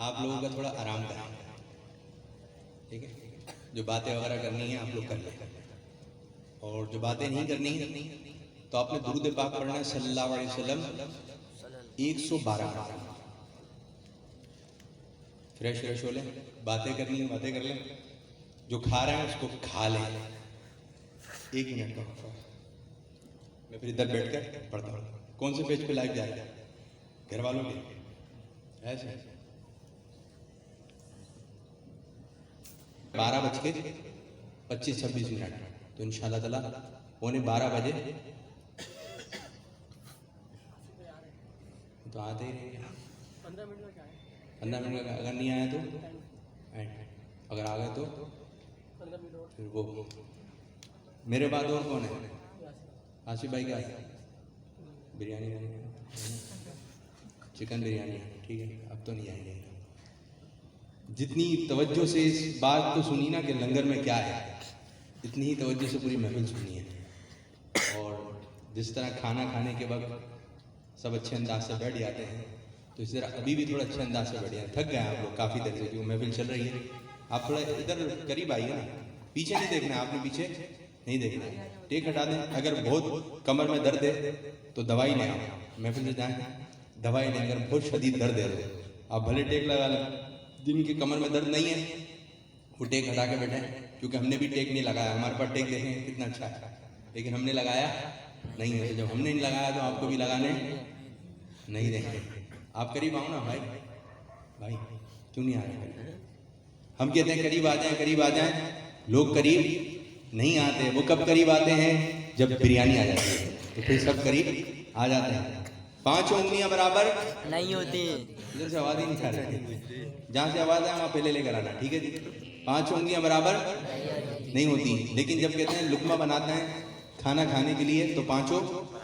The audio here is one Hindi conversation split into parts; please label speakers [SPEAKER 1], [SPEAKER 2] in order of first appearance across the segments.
[SPEAKER 1] आप लोगों का थोड़ा आराम करें, ठीक है। जो बातें वगैरह करनी है आप लोग कर लें, और जो बातें नहीं करनी तो आपने दुरूद पाक पढ़ना है सल्लल्लाहु अलैहि वसल्लम 112। फ्रेश हो लें, बातें करनी है बातें कर लें, जो खा रहे हैं उसको खा लें। 1 मिनट का मैं फिर इधर बैठ कर पढ़ता हूँ। कौन से पेज पे लाइव जा रहा है? घर वालों के ऐसे 12:25-26 तो इंशाल्लाह ताला 11:15 बजे तो आते ही रहेंगे। 15 मिनट का अगर नहीं आया तो अगर आ गए तो फिर वो मेरे बाद और कौन है? आसिफ भाई का बिरयानी चिकन बिरयानी, ठीक है। अब तो नहीं आएंगे। जितनी तवज्जो से इस बात को सुनी ना कि लंगर में क्या है, इतनी ही तवज्जो से पूरी महफिल सुनी है। और जिस तरह खाना खाने के वक्त सब अच्छे अंदाज से बैठ जाते हैं, तो इस तरह अभी भी थोड़ा अच्छे अंदाज से बैठ जाए। थक गए आप लोग काफ़ी देर से, क्योंकि महफिल चल रही है। आप थोड़ा इधर करीब आइए ना, पीछे नहीं देखना है आपने, पीछे नहीं देखना है। टेक हटा दें। अगर बहुत कमर में दर्द है तो दवाई लें, आप महफिल से जाएँ दवाई लें। अगर बहुत शदीद दर्द है आप भले टेक लगा लें। जिनकी कमर में दर्द नहीं है वो टेक हटा के बैठे, क्योंकि हमने भी टेक नहीं लगाया। हमारे पास टेक देखें कितना अच्छा है, लेकिन हमने लगाया नहीं है। तो जब हमने नहीं लगाया तो आपको भी लगाने नहीं देंगे। आप करीब आओ ना भाई, भाई क्यों नहीं आ रहे? हम कहते हैं करीब आ जाएं, करीब आ जाएं। लोग करीब नहीं आते। वो कब करीब आते हैं? जब बिरयानी आ जाती है, तो फिर सब करीब आ जाते हैं। 5 उंगलियां बराबर
[SPEAKER 2] नहीं होती।
[SPEAKER 1] इधर से आवाज ही नहीं खा रही, जहाँ से आवाज है वहाँ पहले लेकर आना, ठीक है जी। 5 उंगलियां बराबर नहीं होती, लेकिन जब कहते हैं लुकमा बनाते हैं खाना खाने के लिए तो 5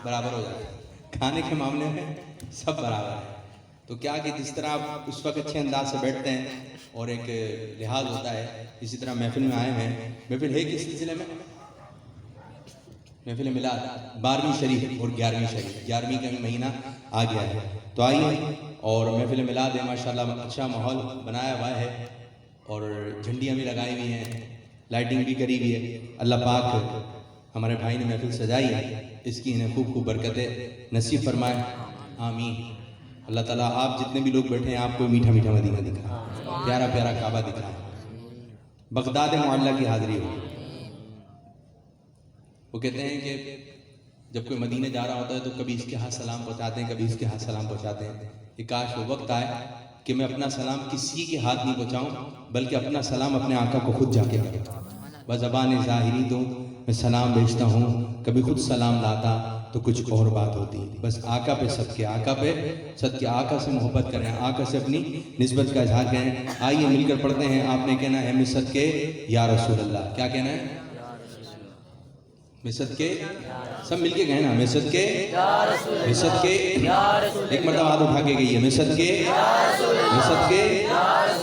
[SPEAKER 1] बराबर हो जाते हैं। खाने के मामले में सब बराबर है। तो क्या कि जिस तरह आप उस वक्त अच्छे अंदाज से बैठते हैं और एक लिहाज होता है, इसी तरह महफिल में आए हैं। महफिल है किस सिलसिले में? महफिल मिलाद 12वीं शरीफ और 11वीं शरीफ। 11वीं का भी महीना आ गया है, तो आइए। और महफिल मिलाद है, माशाल्लाह अच्छा माहौल बनाया हुआ है, और झंडियाँ भी लगाई हुई हैं, लाइटिंग भी करी हुई है। अल्लाह पाक हमारे भाई ने महफिल सजाई है, इसकी इन्हें खूब खूब बरकतें नसीब फरमाए, आमीन। अल्लाह ताला आप जितने भी लोग बैठे हैं आपको मीठा मीठा मदीना दिखा, प्यारा प्यारा काबा दिखा, बगदाद मुअल्ला की हाजिरी हो। वो कहते हैं कि जब कोई मदीने जा रहा होता है तो कभी इसके हाथ सलाम पहुंचाते हैं, कभी इसके हाथ सलाम पहुंचाते हैं। कि काश वो वक्त आए कि मैं अपना सलाम किसी के हाथ नहीं पहुंचाऊं, बल्कि अपना सलाम अपने आका को खुद जाके करूं। बज़बान ज़ाहिरी तो मैं सलाम भेजता हूँ, कभी खुद सलाम लाता तो कुछ और बात होती। बस आका पे सबके, आका पे सबके, आका से मोहब्बत करें, आका से अपनी निस्बत का इजहार करें। आइए मिलकर पढ़ते हैं। आपने कहना है मिसद के या रसूल अल्लाह। क्या कहना है? मिसद के, सब मिलके कहना मिसद के, मिसद के, एक मरतबा हाथ उठा के गई है। मिसद के, मिसद के,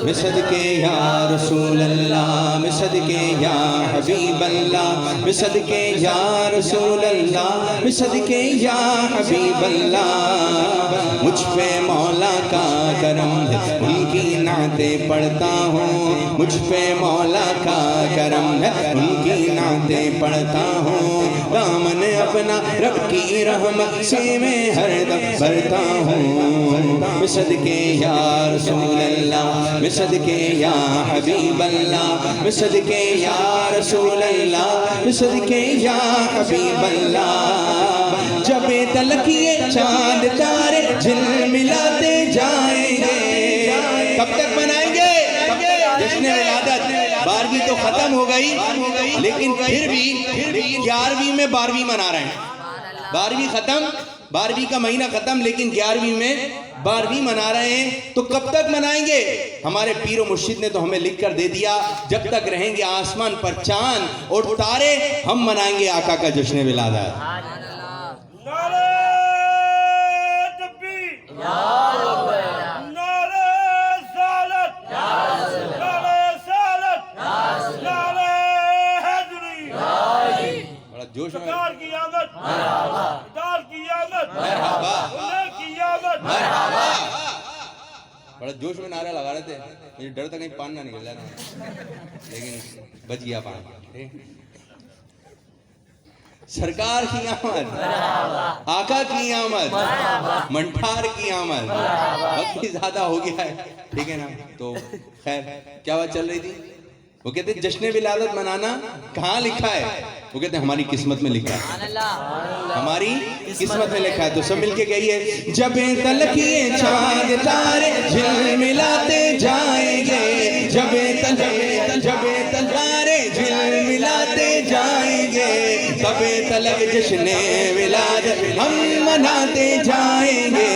[SPEAKER 1] मिसद के या रसूल अल्लाह, मिसद के या हबीब अल्लाह, मिसद के या रसूल अल्लाह, मिसद के या हबीब अल्लाह। मुझ पे मौला का करम है, उनकी नाते पढ़ता हूँ। मुझ पे मौला का करम है, उनकी नाते पढ़ता हूँ। दामन अपना रब की रहमत से मैं हरदम भरता हूँ। मिसद के या रसूल अल्लाह, मिसद के या हबीब अल्लाह, मिसद के या रसूल अल्लाह, मिसद के या हबीब अल्लाह। जब तलकिए चांद तारे झिलमिलाते जाएंगे, कब तक मनाएंगे जश्न विलादत? 12वीं तो खत्म हो गई, लेकिन फिर भी 11वीं में 12वीं मना रहे हैं। 12वीं खत्म, 12वीं का महीना खत्म, लेकिन 11वीं में 12वीं मना रहे हैं। तो कब तक मनाएंगे? हमारे पीर और मुर्शिद ने तो हमें लिख कर दे दिया, जब तक रहेंगे आसमान पर चांद और तारे, हम मनाएंगे आका का जश्न विलादत। जोश में की आमद, मरहबा, की आमद, की आमद, मरहबा। बड़ा जोश में नारा लगा रहे थे, मुझे डर था कहीं पान ना निकल जाए, लेकिन बच गया पान। सरकार की आमद, आका की आमद, मंठार की आमद। वक्त भी ज्यादा हो गया है, ठीक है ना। तो खैर क्या बात चल रही थी? वो कहते जश्न विलादत मनाना कहाँ लिखा है? वो कहते हमारी किस्मत में लिखा है, हमारी किस्मत में लिखा है। तो सब मिलके कहिए, जब तलक ये चांद तारे झिलमिलाते जाएंगे, जब तारे झिलमिलाते जाएंगे, तब तलक जश्न विलादत हम मनाते जाएंगे।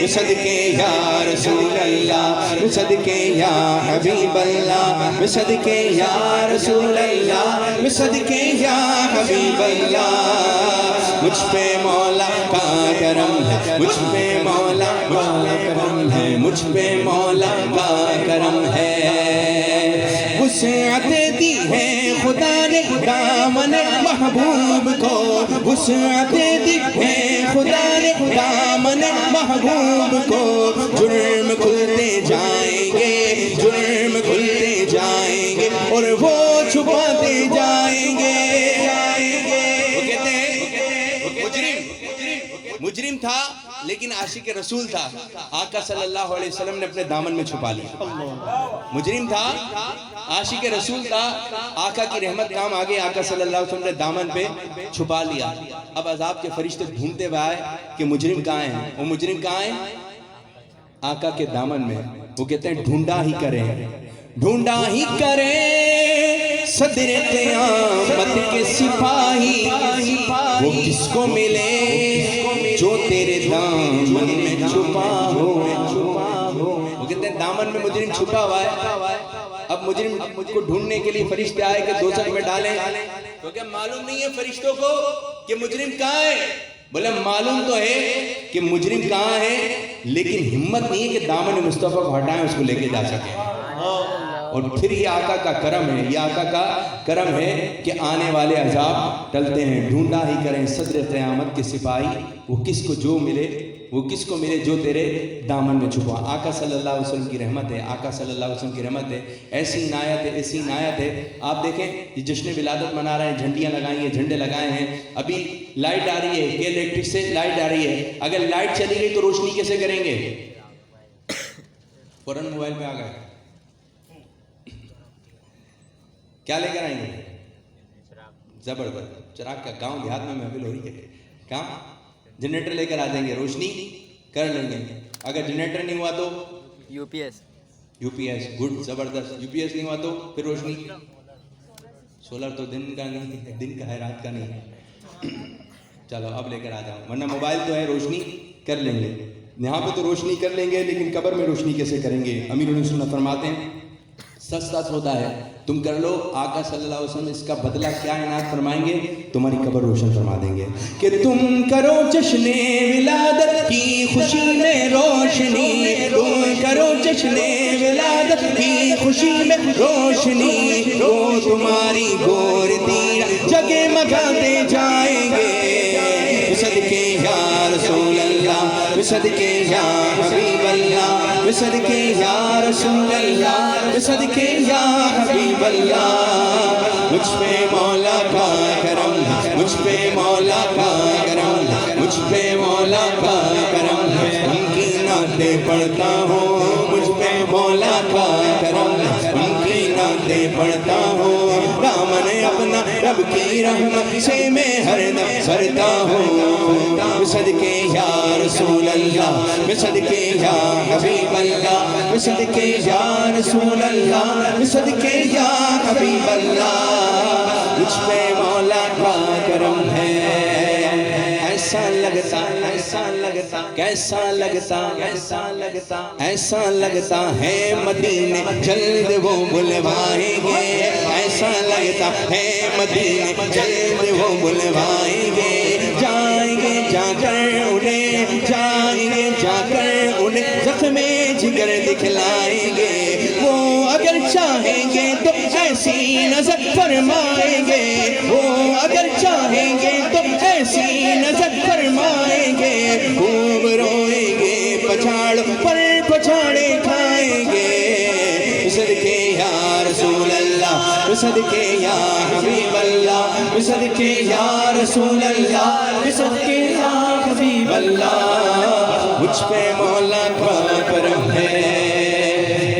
[SPEAKER 1] सदके या रसूल अल्लाह, सदके या हबीब अल्लाह, सदके या रसूल अल्लाह, सदके या हबीब अल्लाह। मुझ पे मौला का करम है, मुझ पे मौला का करम है, मुझ पे मौला का करम है। वुसअत दी है खुदा ने दामन महबूब को, वुसअत दी है खुदा ने दामन महबूब को। जुर्म खुलते जाएंगे, जुर्म खुलते जाएंगे और वो छुपाते जाएंगे। वो कहते हैं मुजरिम था लेकिन आशिक रसूल था, आका सल्लल्लाहु अलैहि वसल्लम ने अपने दामन में छुपा लिया। मुजरिम था, आशिक रसूल था, आका की रहमत काम आगे आका सल्लल्लाहु अलैहि वसल्लम ने दामन पे छुपा लिया। अब अजाब के फरिश्ते ढूंढते हुए आए कि मुजरिम कहाँ है। वो मुजरिम कहाँ है? आका के दामन में। वो कहते हैं ढूंढा ही करें, ढूंढा ही करें सदरे क़यामत के सिपाही, वो किसको मिले जो तेरे दामन में छुपा हो। वो कहते हैं दामन में मुजरिम छुपा हुआ है। अब मुजरिम को ढूंढने के लिए फरिश्ते आए कि दोज़ख में डालें, तो क्या मालूम नहीं है फरिश्तों को कि मुजरिम कहाँ है? बोले मालूम तो है कि मुजरिम कहाँ है, लेकिन हिम्मत नहीं है कि दामन मुस्तफ़ा को हटाएं, उसको लेके जा सके। और फिर ये आका का करम है, ये आका का करम है कि आने वाले अजाब टलते हैं। ढूंढा ही करें सदर क़यामत के सिपाही, वो किसको जो मिले, वो किसको मिले जो तेरे दामन में छुपा। आका सल्लल्लाहु अलैहि वसल्लम की रहमत है, आका सल्लल्लाहु अलैहि वसल्लम की रहमत है। ऐसी इनायत है, ऐसी इनायत है। आप देखें ये जश्न विलादत मना रहे हैं, झंडियाँ लगाई हैं, झंडे लगाए हैं। अभी लाइट आ रही है कि इलेक्ट्रिक से लाइट आ रही है, अगर लाइट चली गई तो रोशनी कैसे करेंगे? फौरन मोबाइल पे आ गए, क्या लेकर आएंगे? जबरदस्त चिराग का। गांव देहात में महफिल हो रही है, काम जनरेटर लेकर आ जाएंगे, रोशनी कर लेंगे। अगर जनरेटर नहीं हुआ तो यूपीएस, गुड, जबरदस्त। यूपीएस नहीं हुआ तो फिर रोशनी, सोलर तो दिन का नहीं, दिन का है, रात का नहीं। चलो अब लेकर आ जाओ, वरना मोबाइल तो है, रोशनी कर लेंगे। यहाँ पे तो रोशनी कर लेंगे, लेकिन कब्र में रोशनी कैसे करेंगे? अमीरुल सुन्नत फरमाते हैं सच सच होता है, तुम कर लो। आका सल्लल्लाहु अलैहि वसल्लम इसका बदला क्या इनायत फरमाएंगे? तुम्हारी कब्र रोशन फरमा देंगे कि तुम करो जश्न विलादत की खुशी में रोशनी, तुम करो जश्न विलादत की खुशी में रोशनी, तो तुम्हारी गोर दीना जगमगाते जाएंगे। सदके या रसूल अल्लाह, सदके या हबीब अल्लाह, सदके या रसूल अल्लाह, सदके या हबीब अल्लाह। मुझ पे मौला का करम है, मुझ पे मौला का करम है, मुझ पे मौला का करम है। उनकी नातें पढ़ता हूँ, मुझ पे मौला का करम है, उनकी नातें पढ़ता हूँ। दामन अपना रब की रहमत से मैं हरदम सरता हूँ। सदके या रसूल अल्लाह, सदके या हबीब अल्लाह, सदके या रसूल अल्लाह, सदके या हबीब अल्लाह। मुझ पे मौला का करम है। ऐसा लगता, ऐसा लगता, कैसा लगता, कैसा लगता, ऐसा लगता है मदीने जल्द वो बुलवाएंगे। ऐसा लगता है मदीने जल्द वो बुलवाएंगे। जाएंगे जाकर उन्हें, जाएंगे जाकर उन्हें ज़ख्मे जिगर दिखलाएंगे। वो अगर चाहेंगे तो ऐसी नजर फरमाएंगे, वो अगर चाहेंगे तो ऐसी नजर फरमाएंगे। खूब रोएंगे पछाड़ पर पछाड़ेंगे, सदके या हबीब अल्लाह, सदके या रसूल अल्लाह, सदके या हबीब अल्लाह। मुझ पे मौला का करम है,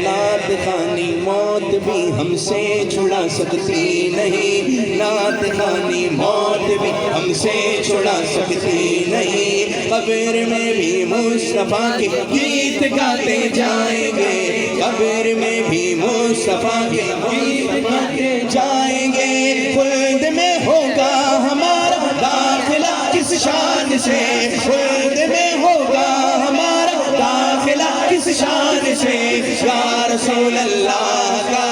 [SPEAKER 1] नात खानी मौत भी हमसे छुड़ा सकती नहीं, नात खानी मौत भी हमसे छुड़ा सकती नहीं। कब्र में भी मुस्तफा के गीत गाते जाएंगे, कब्र में भी मुस्तफा के गीत गाते जाएंगे। खुल्द में होगा हमारा दाखिला किस शान से, खुल्द में होगा हमारा दाखिला किस शान से। या रसूल अल्लाह का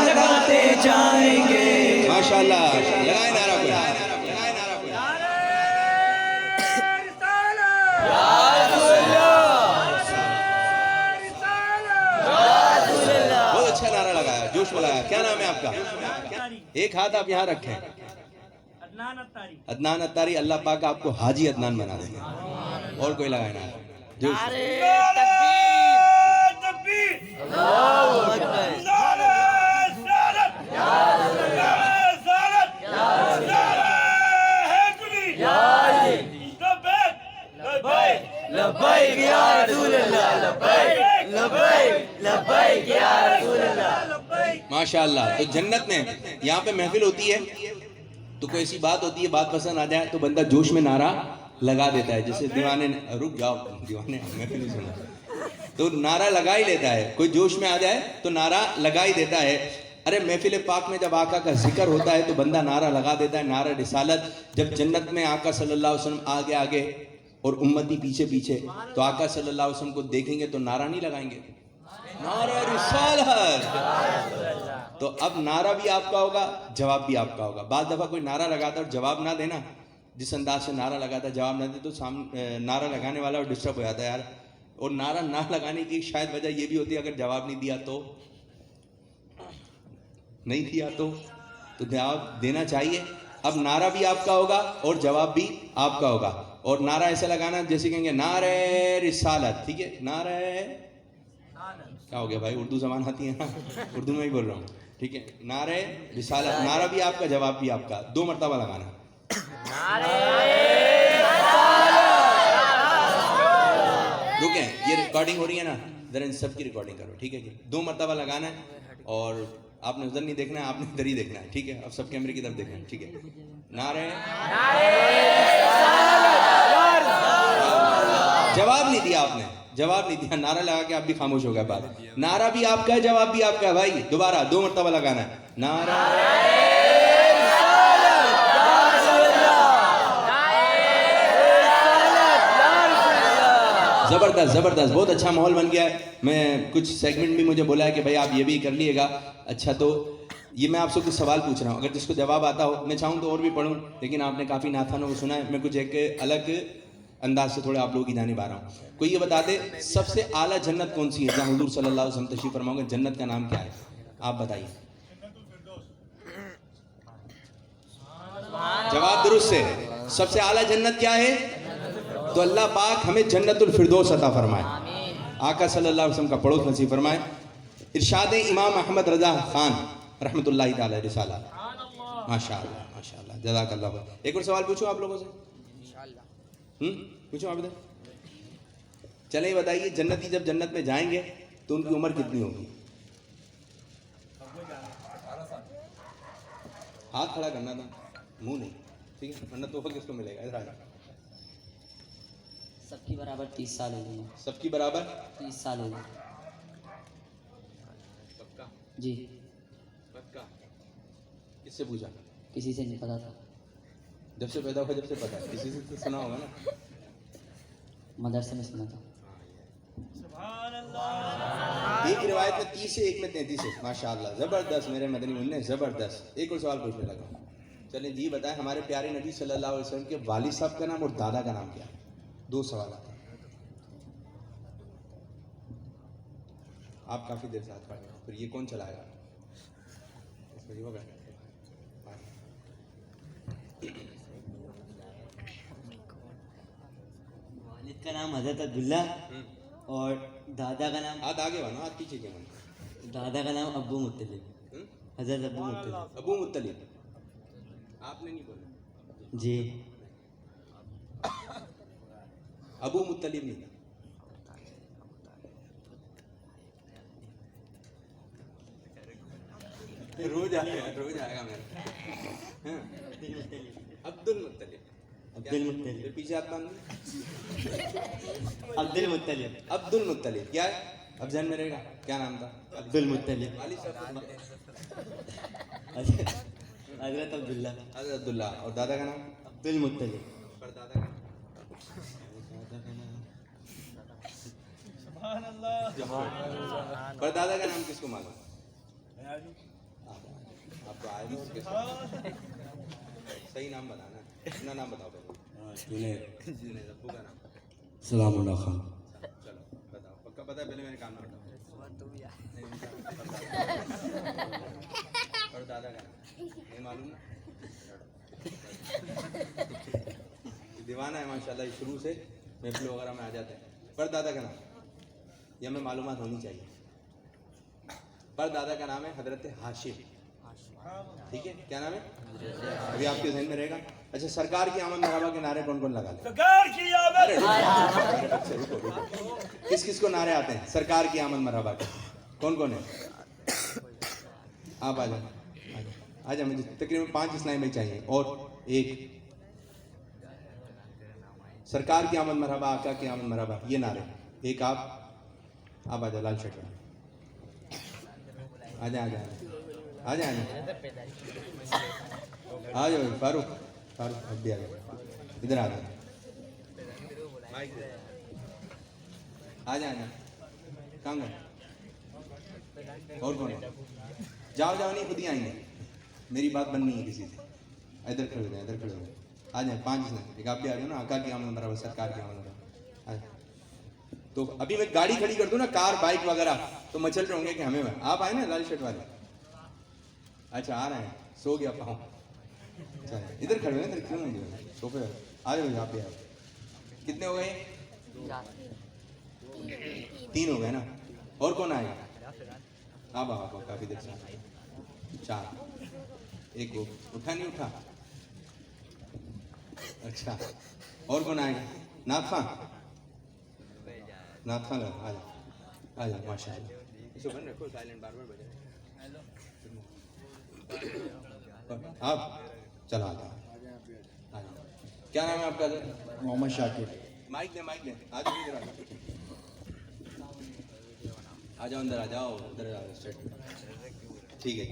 [SPEAKER 1] लगाते जाएंगे। माशाअल्लाह, लगाए नारा कोई, लगाए नारा कोई। बहुत अच्छा नारा लगाया, जोश में लगाया। क्या नाम है आपका? एक हाथ आप यहाँ रखें। अदनान अत्तारी। अल्लाह पाक आपको हाजी अदनान बना देंगे। और कोई लगाए नारा, जोश। माशाअल्लाह। तो जन्नत में यहाँ पे महफिल होती है तो कोई ऐसी बात होती है, बात पसंद आ जाए तो बंदा जोश में नारा लगा देता है। जैसे दीवाने, रुक जाओ दीवाने, महफिल नहीं सुना, तो नारा लगा ही लेता है। कोई जोश में आ जाए तो नारा लगा ही देता है। अरे महफिल पाक में जब आका का जिक्र होता है तो बंदा नारा लगा देता है, नारा रिसालत। जब जन्नत में आका सल्लल्लाहु अलैहि वसल्लम आगे आगे और उम्मती पीछे पीछे, तो आका सल्लल्लाहु अलैहि वसल्लम को देखेंगे तो नारा नहीं लगाएंगे, नारा रिसालत। तो अब नारा भी आपका होगा, जवाब भी आपका होगा। बाद दफा कोई नारा लगाता और जवाब ना देना, जिस अंदाज से नारा लगाता जवाब ना दे, तो सामने नारा लगाने वाला डिस्टर्ब हो जाता है यार। और नारा ना लगाने की शायद वजह ये भी होती है, अगर जवाब नहीं दिया तो, नहीं दिया तो जवाब देना चाहिए। अब नारा भी आपका होगा और जवाब भी आपका होगा। और नारा ऐसा लगाना जैसे कहेंगे नारे रिसालत, ठीक है, नारे, क्या हो गया भाई, उर्दू जबान आती है ना, उर्दू में ही बोल रहा हूँ, ठीक है। नारे रिसालत, नारा भी आपका, जवाब भी आपका, 2 मरतबा लगाना। रुके, ये रिकॉर्डिंग हो रही है ना, जरा इन सब की रिकॉर्डिंग करो, ठीक है जी। 2 मरतबा लगाना है और आपने उधर नहीं देखना है, आपने इधर ही देखना है, ठीक है। अब सब कैमरे की तरफ देखना है, ठीक है। नारे, जवाब नहीं दिया आपने, जवाब नहीं दिया, नारा लगा के आप भी खामोश हो गए। बात, नारा भी आपका है, जवाब भी आपका है भाई। दोबारा 2 मरतबा लगाना है, नारा। जबरदस्त जबरदस्त, बहुत अच्छा माहौल बन गया है। मैं कुछ सेगमेंट भी मुझे बोला है कि भाई आप ये भी कर लिएगा। अच्छा, तो ये मैं आपसे कुछ सवाल पूछ रहा हूँ, अगर जिसको जवाब आता हो, मैं चाहूँ तो और भी पढ़ूँ, लेकिन आपने काफ़ी नाथानों को सुना है, मैं कुछ एक अलग अंदाज से थोड़े आप लोगों की जानिब आ रहा हूँ। कोई ये बता दे, सबसे आला जन्नत कौन सी है जहाँ हुजूर सल्लल्लाहु अलैहि वसल्लम तशरीफ फरमाओगे, जन्नत का नाम क्या है? आप बताइए। जवाब दुरुस्त है। सबसे आला जन्नत क्या है? तो अल्लाह पाक हमें जन्नतुल फिरदौस अता फरमाए, आका सल्लल्लाहु अलैहि वसल्लम का पड़ोस नसीब फरमाए। इरशाद इमाम अहमद रजा खान रहमतुल्लाहि तआला अलैहि रिसाला। माशाअल्लाह माशाअल्लाह, जज़ाकल्लाह। एक और सवाल पूछूं आप लोगों से? पूछो आप इधर। चले बताइए, जन्नती जब जन्नत में जाएंगे तो उनकी उम्र कितनी होगी? हाथ खड़ा करना था, मुंह नहीं, ठीक है, वरना तोहफा किसको मिलेगा? इधर आ।
[SPEAKER 2] सबकी बराबर 30 साल हो गई।
[SPEAKER 1] सबकी बराबर
[SPEAKER 2] 30 साल हो गए।
[SPEAKER 1] पक्का?
[SPEAKER 2] जी
[SPEAKER 1] पक्का। किससे पूछा?
[SPEAKER 2] किसी से नहीं पता था।
[SPEAKER 1] जब से पैदा हुआ, जब से पता है, किसी से तो सुना होगा ना।
[SPEAKER 2] मदरसे में सुना था।
[SPEAKER 1] एक रिवायत में 30 है, एक में 33 है। माशाअल्लाह, जबरदस्त मेरे मदनी मुन्ने, जबरदस्त। एक और सवाल पूछने लगा। चलिए जी बताएं, हमारे प्यारे नबी सल्लल्लाहु अलैहि वसल्लम के वालिद साहब का नाम और दादा का नाम क्या है? 2 सवाल आते हैं। आप काफी देर से हाथ पढ़ रहे हो, फिर ये कौन चलाएगा?
[SPEAKER 2] वालिद का नाम हज़रत अब्दुल्ला और दादा का नाम,
[SPEAKER 1] हाथ आगे बनो, हाथ पीछे क्यों बनो?
[SPEAKER 2] दादा का नाम अब्बू मुत्तलिब। हजरत अबू मुत्तलिब।
[SPEAKER 1] अबू मुत्तलिब। आपने नहीं बोला
[SPEAKER 2] जी।
[SPEAKER 1] अबू मुत्तलिब नहीं। रोज आएगा मेरा। हाँ? अब्दुल मुत्तलिब।
[SPEAKER 2] अब्दुल मुत्तलिब।
[SPEAKER 1] फिर पीछे हाथ बांध।
[SPEAKER 2] अब्दुल मुत्तलिब।
[SPEAKER 1] अब्दुल मुत्तलिब क्या है? अब जहन में रहेगा क्या नाम था?
[SPEAKER 2] अब्दुल मुत्तलिब।
[SPEAKER 1] वाली साहब।
[SPEAKER 2] हजरत अब्दुल्ला।
[SPEAKER 1] हज़रत अब्दुल्ला। और दादा का नाम?
[SPEAKER 2] अब्दुल मुत्तलिब।
[SPEAKER 1] पर दादा का नाम? सुभान अल्लाह। पर दादा का नाम किसको मालूम? आपको आए तो सही नाम बताना। अपना नाम बताओ पहले। जुनैद। अब्बू का नाम?
[SPEAKER 3] सलामुल्लाह खान।
[SPEAKER 1] चलो बताओ, पक्का पता है? पहले मैंने काम ना बताओ। और दादा का नाम नहीं मालूम ना? दीवाना है माशाल्लाह, शुरू से महफिल वगैरह में आ जाते हैं। पर दादा का नाम ये हमें मालूमात होनी चाहिए। पर दादा का नाम है हजरत हाशिम। ठीक है, क्या नाम है? अभी आपके जहन में रहेगा। अच्छा, सरकार की आमद मरहबा के नारे कौन कौन लगा ले?
[SPEAKER 4] सरकार की आमद।
[SPEAKER 1] किस किस को नारे आते हैं सरकार की आमद मरहबा के? कौन कौन है? आप आ जाओ, आ जाओ। मुझे तकरीबन 5 इस्लामी भाई चाहिए और एक। सरकार की आमद मरहबा, आका की आमद मरहबा, ये नारे। एक आप आ जाओ, लाल शर्ट में आ जाए, आ जाए, आ जाए, आ जाओ। फारूक, फारूक अब भी आ जाओ, इधर आ जाओ। आ जाए, कहाँ गए? और कौन है? जाओ जाओ, नहीं खुद ही आएंगे, मेरी बात बननी है किसी से। इधर खड़े हो जाए, इधर खड़े हो जाए। आ जाए 5 ने। एक आप भी आ जाओ ना। आका की आमद मरहबा, सरकार की आमद मरहबा। तो अभी मैं गाड़ी खड़ी कर दूं ना, कार बाइक वगैरह, तो मचल रहे होंगे कि हमें। आप आए ना लाल शर्ट वाले? अच्छा आ रहे हैं, सो गया पाऊँ। चलिए इधर खड़े हुए, इधर क्यों नहीं गए सोफे? आ जाओ यहाँ पे। आप कितने हो गए? 3 हो गए ना। और कौन आएगा? आप आओ, काफी देर से 4। एक वो उठा नहीं उठा? अच्छा, और कौन आएगा? नाफा, नाफा लगा। आ जाओ, आ जाओ, माशाल्लाह। इसे बंद रखो, साइलेंट बार बार बजे। आप चला आ जाओ। क्या नाम है आपका?
[SPEAKER 3] मोहम्मद शाकिर।
[SPEAKER 1] माइक दे, माइक दे। आ जाओ, इधर आ जाओ, आ जाओ, अंदर आ जाओ, अंदर आ जाओ। स्ट्रेट, ठीक है।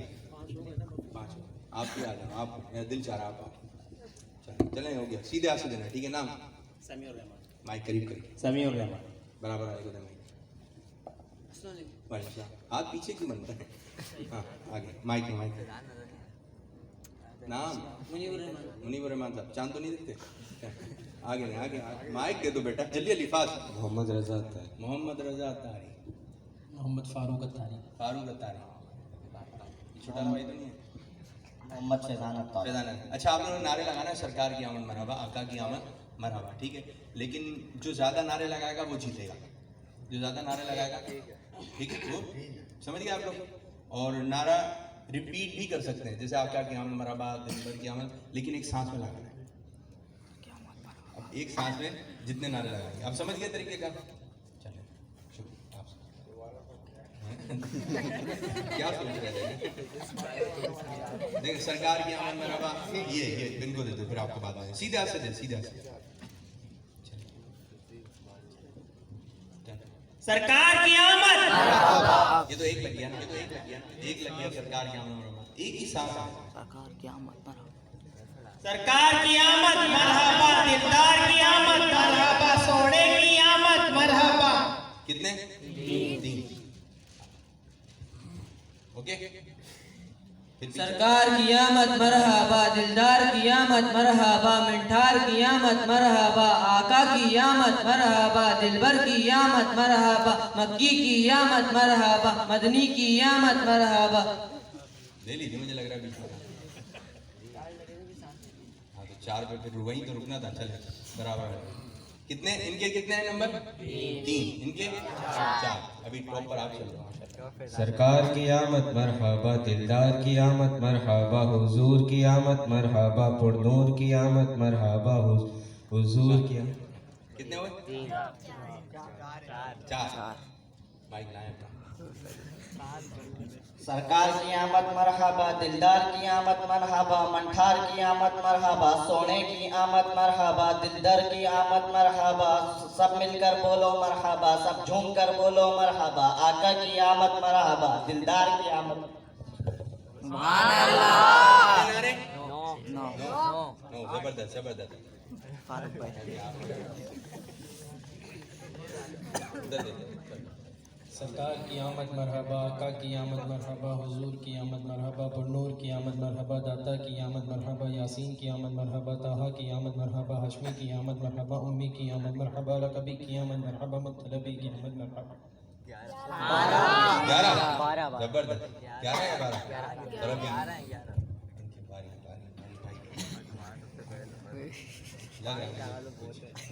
[SPEAKER 1] 5 आप भी आ जाओ। आप, मेरा दिल चाह रहा, आप आओ। चलें, हो गया। सीधे हाथ से देना, ठीक है? नाम?
[SPEAKER 2] समीउर रहमान।
[SPEAKER 1] माइक करीब करिए,
[SPEAKER 2] समीउर रहमान।
[SPEAKER 1] बराबर आएगा माइक। आप पीछे क्यों बनते हैं? हाँ, आगे माइक में, माइक में। नाम? मुनीवर रहमान साहब। चांद तो नहीं दिखते? आगे नहीं, आगे माइक दे दो बेटा, जल्दी अलिफाज।
[SPEAKER 3] मोहम्मद रजा अत्तारी।
[SPEAKER 1] मोहम्मद रजा अत्तारी।
[SPEAKER 3] मोहम्मद फारूक अत्तारी।
[SPEAKER 1] फारूक अत्तारी। छोटा भाई तो नहीं है?
[SPEAKER 2] मोहम्मद फैजान अत्तारी।
[SPEAKER 1] फैजान। अच्छा, आप लोगों ने नारे लगाना है सरकार की आमद मरहबा, आका की आमद मरहबा, ठीक है? लेकिन जो ज़्यादा नारे लगाएगा वो जीतेगा। जो ज़्यादा नारे लगाएगा, ठीक है, वो समझ गए आप लोग? और नारा रिपीट भी कर सकते हैं, जैसे आका की आमद मरहबा, दिलबर की आमद, लेकिन एक सांस में लगाना है। अब एक सांस में जितने नारे लगाएंगे, आप समझ गए तरीके का? चलिए, शुक्रिया आप। क्या सोच रहे थे? देखिए, सरकार की आमद मरहबा, ये इनको दे दो, फिर आपको बात में सीधे हाथ से दे, सीधे हाथ से।
[SPEAKER 4] सरकार की आमद।
[SPEAKER 1] ये तो एक लग गया ना, ये तो एक लग गया, एक लग गया। सरकार की आमद मरहबा, एक ही सांस है।
[SPEAKER 2] सरकार की आमद मरहबा।
[SPEAKER 4] सरकार की आमद मरहबा, दिलदार की आमद मरहबा, सोने की आमद मरहबा।
[SPEAKER 1] कितने? 3। ओके,
[SPEAKER 5] सरकार की आमद मरहबा, दिलदार की आमद मरहबा, मिठार की आमद मरहबा, आका की आमद मरहबा, दिलबर की आमद मरहबा, मक्की की आमद मरहबा, मदनी की आमद मरहबा।
[SPEAKER 1] ले लीजिए, मुझे लग रहा है बीच में। हाँ, तो 4 पे फिर वहीं तो रुकना था। चले, बराबर है। कितने इनके कितने हैं नंबर? 3 इनके 4। अभी टॉप पर आप चल रहे हो माशाल्लाह।
[SPEAKER 6] सरकार की आमद मरहबा, दिलदार की आमद मरहबा, हुजूर की आमद मरहबा, पुरनूर की आमद मरहबा, हुजूर की
[SPEAKER 1] कितने हुए? 4। माइक लाएं अपना।
[SPEAKER 2] सरकार की आमद मरहबा, दिलदार की आमद मरहबा, मंठार की आमद मरहबा, सोने की आमद मरहबा, दिलदार की आमद मरहबा, सब मिलकर बोलो मरहबा, सब झूम कर बोलो मरहबा, आका की आमद मरहबा, दिलदार की आमद।
[SPEAKER 1] कितने?
[SPEAKER 2] नो
[SPEAKER 1] जबरदस्त जबरदस्त।
[SPEAKER 2] फारूक भाई
[SPEAKER 1] उधर दे दो।
[SPEAKER 3] सरकार की आमद मरहबा, आका की आमद मरहबा, हुजूर की आमद मरहबा, पुरनूर की आमद मरहबा, दाता की आमद मरहबा, यासीन की आमद मरहबा, ताहा की आमद मरहबा, हशमी की आमद मरहबा, उम्मी की आमद मरहबा, लकबी की आमद मरहबा, मुतलबी की आमद मरहबा।
[SPEAKER 1] 11 जबरदस्त। 11 या 12? तरफ भी इनकी बारी लग रहा है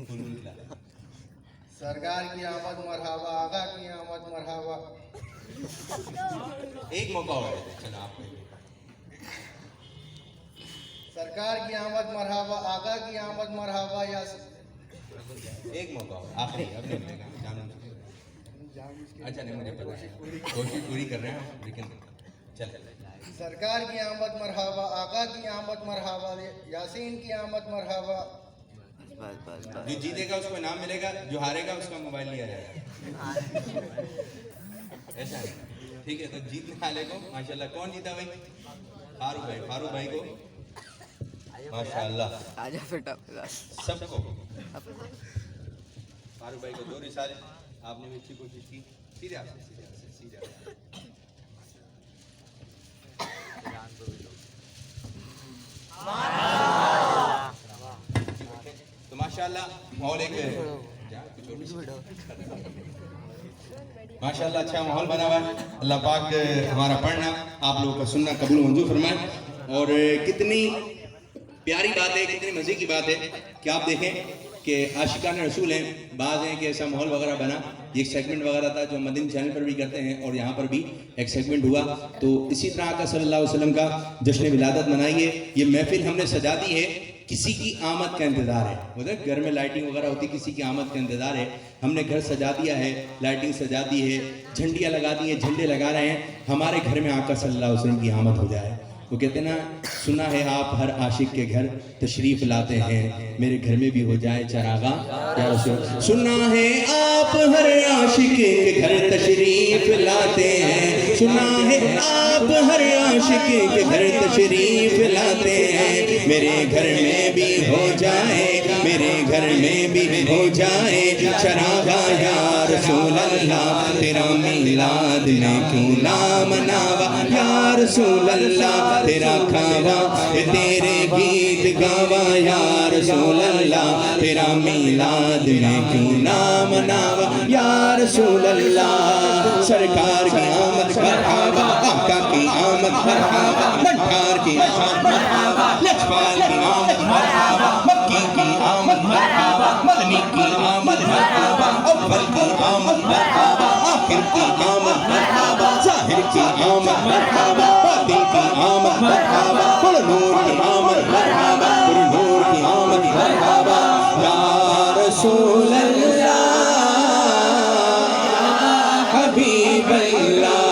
[SPEAKER 1] फुल निकला।
[SPEAKER 7] सरकार की आमद मरहबा, आका की आमद मरहबा।
[SPEAKER 1] एक मौका और देते हैं, चलो आपको
[SPEAKER 7] सरकार की आमद मरहबा, आका की आमद मरहबा, या
[SPEAKER 1] एक मौका और आखिरी। अब नहीं मिलेगा अच्छा नहीं मुझे पता है, कोशिश पूरी कर रहे हैं हम, लेकिन चल।
[SPEAKER 7] सरकार की आमद मरहबा, आका की आमद मरहबा, यासीन की आमद मरहबा।
[SPEAKER 1] जो जीतेगा उसको इनाम मिलेगा, जो हारेगा उसका मोबाइल लिया जाएगा। ऐसा है, ठीक है। तो जीतने वाले को माशाल्लाह। कौन जीता भाई? फारूक भाई। फारूक भाई को माशाल्लाह सबको। फारूक भाई को 2 रिसाले। आपने भी अच्छी कोशिश की। सीधे आपसे सीधे तो माशाल्लाह माहौल एक माशाल्लाह अच्छा माहौल बना हुआ है। अल्लाह पाक हमारा पढ़ना, आप लोगों का सुनना कबूल मंजूर फरमाए। और कितनी प्यारी बात है, कितनी मज़े की बात है कि आप देखें कि आशिकान रसूल हैं। बाज़ हैं कि ऐसा माहौल वगैरह बना, ये सेगमेंट वगैरह था जो मदीन चैनल पर भी करते हैं और यहाँ पर भी एक सेगमेंट हुआ। तो इसी तरह आका सल्लल्लाहु अलैहि वसल्लम का जश्न विलादत मनाइए। ये महफिल हमने सजा दी है, किसी की आमद का इंतज़ार है। मतलब घर में लाइटिंग वगैरह होती, किसी की आमद का इंतज़ार है। हमने घर सजा दिया है, लाइटिंग सजा दी है, झंडियाँ लगा दी हैं, झंडे लगा रहे हैं। हमारे घर में आका सल्लल्लाहु अलैहि वसल्लम की आमद हो जाए। वो कहते हैं ना, सुना है आप हर आशिक के घर तशरीफ लाते हैं, मेरे घर में भी हो जाए चरागा या रसूल। सुना है आप हर आशिक के घर तशरीफ लाते हैं, सुना है आप हर आशिक के घर तशरीफ लाते हैं, मेरे घर में भी हो जाए, मेरे घर में भी हो जाए चरागा या रसूल अल्लाह। तेरा मिलाद में क्यों ना मनावा या रसूल अल्लाह, तेरा खावा तेरे गीत गावा या रसूल अल्लाह, तेरा मिलाद में क्यों ना मनावा या रसूल अल्लाह। सरकार की आमद मरहबा, आका की आमद मरहबा, मंठार की आमद मरहबा, लजपाल की आमद मरहबा, मक्की की आमद मरहबा, मदनी की आमद मरहबा, अव्वल की आमद मरहबा, आखिर की आमद मरहबा, ज़ाहिर की आमद मरहबा, बातिन की आमद मरहबा, पुरनूर की आमद मरहबा, पुरनूर की आमद मरहबा या रसूल अल्लाह हबीब अल्लाह।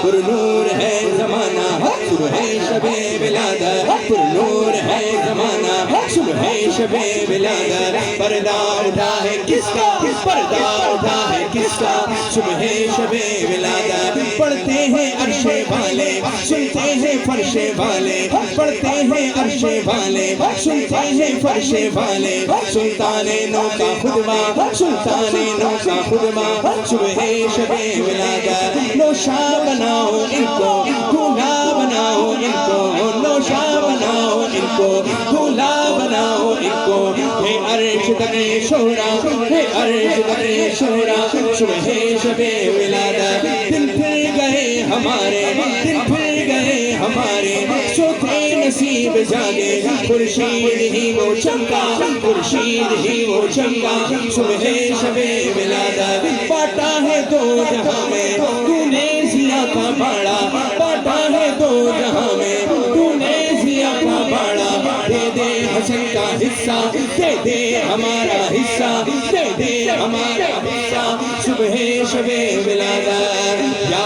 [SPEAKER 1] पुरनूर है ज़माना, सुबह शबे विलादत, पुरनूर है ज़माना, सुबह शबे विलादत। पर्दा उठा है किसका, पर्दा उठा है किसका, सुबह शबे विलादत। पढ़ते हैं अरशे वाले, सुनते हैं फरशे वाले, पढ़ते हैं अरशे वाले, सुनते हैं फरशे वाले। सुल्ताने नौ का खुतबा, सुल्ताने नौ का खुतबा, सुबह शबे विलादत। नौशा बनाओ इनको, दूल्हा बनाओ इनको, नौशा बनाओ इनको, दूल्हा बनाओ इनको। हे अर्श दरे शोरा, हे अर्श दरे शोरा, सुबह शबे विलादत। दिन फिर गए हमारे, दिन फिर गए हमारे, सोते नसीब नसीब जागे, खुर्शीद ही वो चमका, खुर्शीद ही वो चमका, सुबह शबे विलादत बांटा है दो जहां में तूने जिया का बाड़ा, बांटा है दो जहां में तूने जिया का बाड़ा, दे दे हसन का हिस्सा, दे दे हमारा हिस्सा, दे दे हमारा हिस्सा, सुबह शबे विलादत या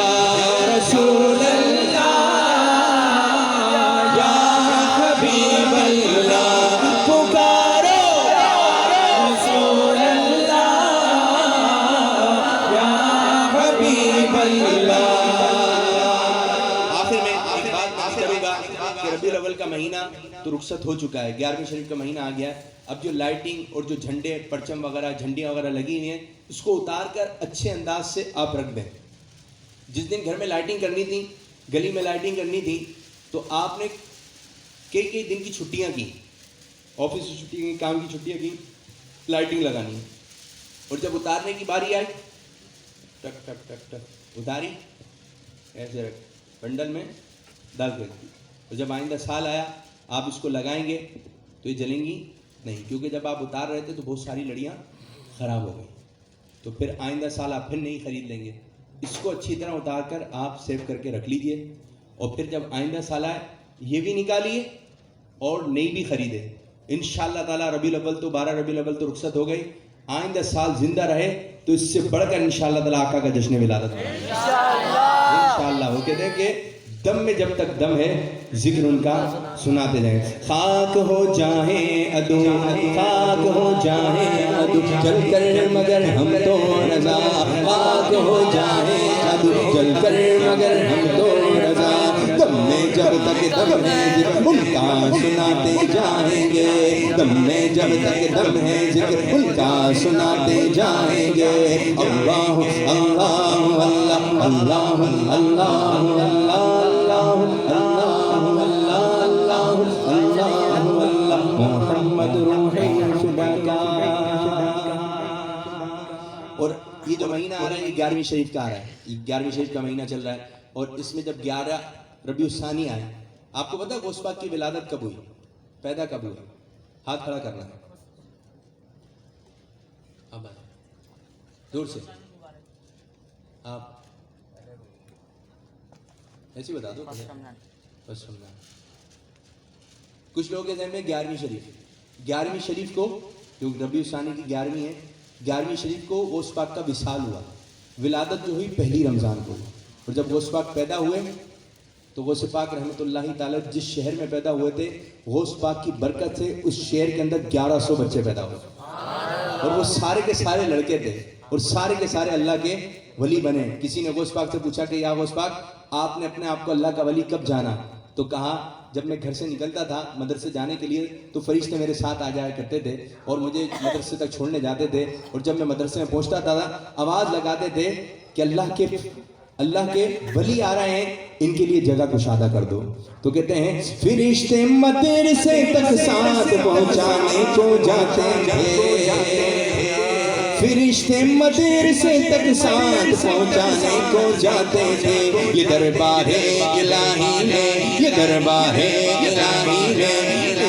[SPEAKER 1] रसूल अल्लाह या हबीब अल्लाह, पुकारो रसूल अल्लाह या हबीब अल्लाह। आखिर में एक बात करूंगा कि रबीउल अव्वल का महीना तो रुखसत हो चुका है, 11वीं शरीफ का महीना आ गया है। अब जो लाइटिंग और जो झंडे परचम वगैरह झंडियाँ वगैरह लगी हुई हैं उसको उतार कर अच्छे अंदाज से आप रख दें। जिस दिन घर में लाइटिंग करनी थी, गली में लाइटिंग करनी थी, तो आपने कई कई दिन की छुट्टियां की, ऑफिस की छुट्टियां की, काम की छुट्टियां की, लाइटिंग लगानी, और जब उतारने की बारी आई टक टक टक टक उतारी, ऐसे रख बंडल में डाल कर दी। और जब आइंदा साल आया आप इसको लगाएंगे तो ये जलेंगी नहीं, क्योंकि जब आप उतार रहे थे तो बहुत सारी लड़ियाँ ख़राब हो गई, तो फिर आइंदा साल आप फिर नहीं ख़रीद लेंगे। इसको अच्छी तरह उतार कर आप सेव करके रख लीजिए, और फिर जब आइंदा साल आए ये भी निकालिए और नई भी खरीदे। इंशाअल्लाह ताला रबीउल अव्वल तो 12 रबीउल अव्वल तो रुखसत हो गई, आइंदा साल जिंदा रहे तो इससे बढ़कर इंशाअल्लाह ताला आका का जश्न विलादत इंशाअल्लाह। वो कहते हैं कि दम में जब तक दम है जिक्र उनका सुनाते जाएं। खाक हो जाए अदू, खाक हो जाए अदू जल कर मगर हम तो रजा, खाक हो जाए अदू जल कर मगर हम तो रजा, दम में जब तक दम है जिक्र उनका सुनाते जाएंगे, दम में जब तक दम है जिक्र उनका सुनाते जाएंगे। अल्लाह अल्लाह अल्लाह अल्लाह अल्लाह और ये जो महीना आ रहा है ये 11वीं शरीफ का आ रहा है, 11वीं शरीफ का महीना चल रहा है, और इसमें जब 11 रबीउल सानी आए, आपको पता है गौस पाक की विलादत कब हुई, पैदा कब हुआ? हाथ खड़ा करना है, अब दूर से आप ऐसे बता दो बस। कुछ लोगों के ज़हन में 11वीं शरीफ, 11वीं शरीफ को जो रबीउल सानी की 11वीं है, 11वीं शरीफ को गौस पाक का विसाल हुआ, विलादत जो हुई पहली रमज़ान को, और जब गौस पाक पैदा हुए तो गौस पाक रहमतुल्लाहि ताला जिस शहर में पैदा हुए थे, गौस पाक की बरकत से उस शहर के अंदर 1100 बच्चे पैदा हुए, और वो सारे के सारे लड़के थे और सारे के सारे अल्लाह के वली बने। किसी ने गौस पाक से पूछा कि या गौस पाक आपने अपने आप को अल्लाह का वली कब जाना? तो कहा जब मैं घर से निकलता था मदरसे जाने के लिए तो फरिश्ते मेरे साथ आ जाया करते थे और मुझे मदरसे तक छोड़ने जाते थे, और जब मैं मदरसे में पहुंचता था आवाज़ लगाते थे कि अल्लाह के वली आ रहे हैं, इनके लिए जगह कुशादा कर दो। तो कहते हैं फरिश्ते मदरसे तक साथ पहुंचाने को जाते थे, फरिश्ते मदरसे तक साथ पहुंचाने को जाते थे। ये दरबारे इलाही में, ये दरबारे इलाही में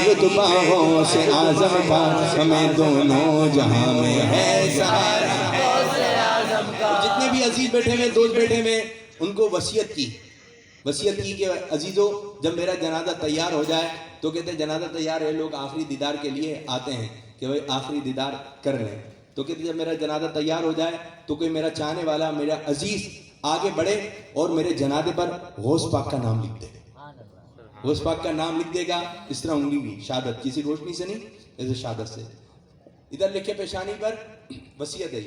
[SPEAKER 1] रुतबाओं से आज़म का हमें दोनों जहां में है सहारा। जितने भी अजीज बैठे हुए, दोस्त बैठे हुए, उनको वसीयत की कि अजीजों जब मेरा जनाजा तैयार हो जाए, तो कहते हैं जनाजा तैयार है, लोग आखिरी दीदार के लिए आते हैं कि भाई आखिरी दीदार कर रहे हैं। तो कहते जब मेरा जनाजा तैयार हो जाए तो कोई मेरा चाहने वाला, मेरा अजीज आगे बढ़े और मेरे जनाजे पर गौस पाक का नाम लिख दे, गौस पाक का नाम लिख देगा, इस तरह उंगली भी शहादत, किसी रोशनी से नहीं, ऐसे शहादत से। इधर लिखे पेशानी पर वसीयत है,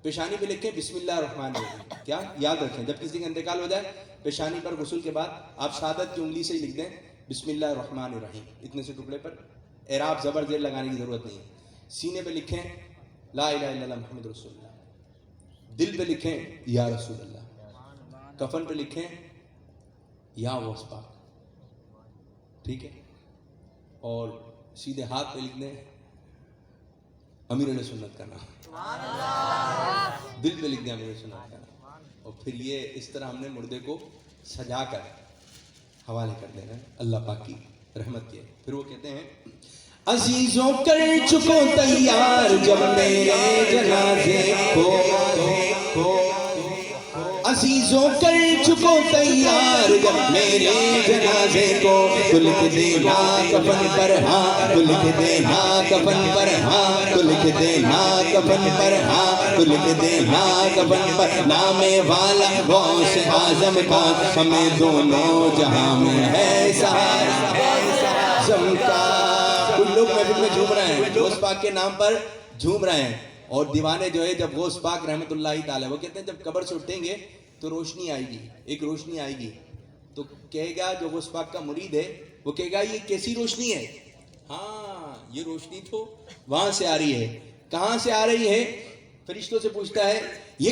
[SPEAKER 1] पेशानी पे लिखें बिस्मिल्लाहिर्रहमानिर्रहीम, क्या याद रखें जब किसी का इंतकाल हो जाए पेशानी पर गुस्ल के बाद आप शहादत की उंगली से ही लिख दें बिस्मिल्लाहिर्रहमानिर्रहीम, इतने से टुकड़े पर एराब ज़बर जेर लगाने की ज़रूरत नहीं है। सीने पे लिखें ला इलाहा इल्लल्लाह मुहम्मद रसूलुल्लाह, दिल पे लिखें या रसूलल्लाह, कफन पे लिखें या गौस पाक, ठीक है, और सीधे हाथ पे लिख दें अमीर सुन्नत का नाम, दिल पे लिख दें अमीर सुन्नत का नाम, और फिर ये इस तरह हमने मुर्दे को सजा कर हवाले कर देना अल्लाह पाक की रहमत के। फिर वो कहते हैं अजीजों कर चुको तैयार जब मेरे जनाजे को, अजीजों कर चुको तैयार जब मेरे जनाजे को, तो लिख देना कफन पर हाँ, तो लिख देना कफन पर हाँ, तो लिख देना कफन पर हाँ, तो लिख देना कफन पर नामे वाला गौस आजम का, हमें दोनों जहां में है सहारा का। कुछ लोग महफिल में झूम रहे हैं, गौस पाक के नाम पर झूम रहे हैं। और दीवाने जो है जब गौस पाक रहमतुल्लाह ताला, वो कहते हैं जब कब्र से उठेंगे तो रोशनी आएगी, एक रोशनी आएगी, तो कहेगा जो गौस पाक का मुरीद है वो कहेगा ये कैसी रोशनी है? हाँ, ये रोशनी तो वहां से आ रही है। कहां से आ रही है? फरिश्तों से पूछता है ये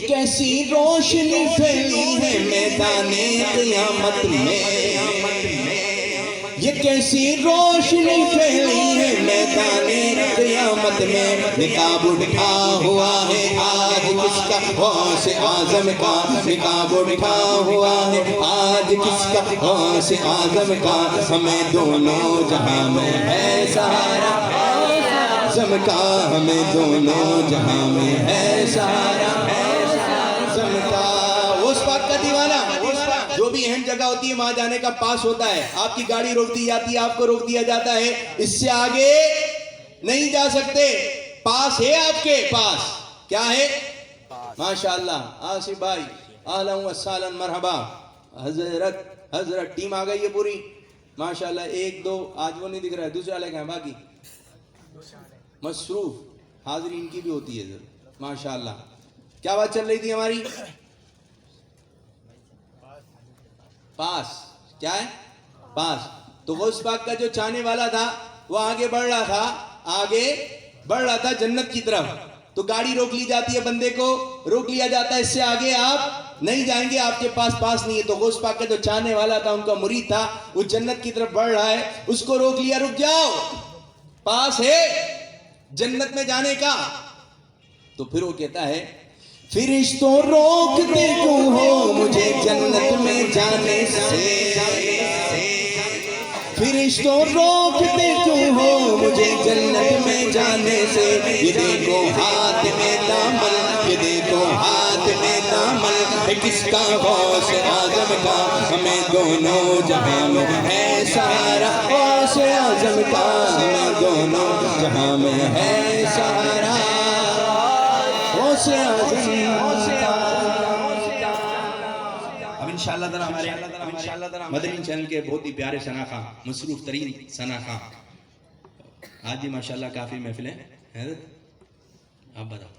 [SPEAKER 1] कैसी रोशनी फैली है मैदाने क़यामत में, ये कैसी रोशनी फैली है मैदाने क़यामत में, निकाब उठा हुआ है आज किसका गौस आज़म का, निकाब उठा हुआ है आज किसका गौस आज़म का, हमें दोनों जहां में है सहारा आज़म का, हमें दोनों जहां में है सहारा आज़म का। उस पाक का दीवाना जो भी अहम जगह होती है वहां जाने का पास होता है, आपकी गाड़ी रोक दी जाती है, आपको रोक दिया जाता है, इससे आगे नहीं जा सकते, पास है आपके पास। क्या है? माशाअल्लाह आसिफ भाई आहलन व सहलन मरहबा, हजरत टीम आ गई है पूरी माशाअल्लाह। एक दो आज वो नहीं दिख रहा है, दूसरा लेके हैं, बाकी मसरूफ हाजिरी इनकी भी होती है माशाअल्लाह। क्या बात चल रही थी हमारी? पास। क्या है? पास। तो गौस पाक का जो चाहने वाला था वो आगे बढ़ रहा था जन्नत की तरफ, तो गाड़ी रोक ली जाती है, बंदे को रोक लिया जाता है, इससे आगे आप नहीं जाएंगे, आपके पास नहीं है। तो गौस पाक का जो चाहने वाला था, उनका मुरीद था, वो जन्नत की तरफ बढ़ रहा है, उसको रोक लिया, रुक जाओ, पास है जन्नत में जाने का। तो फिर वो कहता है फिरिश्तों रोकते क्यों हो मुझे जन्नत में जाने से, फिरिश्तों रोकते क्यों हो मुझे जन्नत में जाने से, ये देखो हाथ में दामन, ये देखो हाथ में दामन है किसका गौस आज़म का, हमें दोनों जहां में है सहारा गौस आज़म का, हमें दोनों जहां में है सहारा गौस आज़म। अब इंशाअल्लाह ताला हमारे मदनी चैनल के बहुत ही प्यारे सनाखा, मसरूफ तरीन सनाखा, आज भी माशाअल्लाह काफी महफिलें हैं। आप बताओ।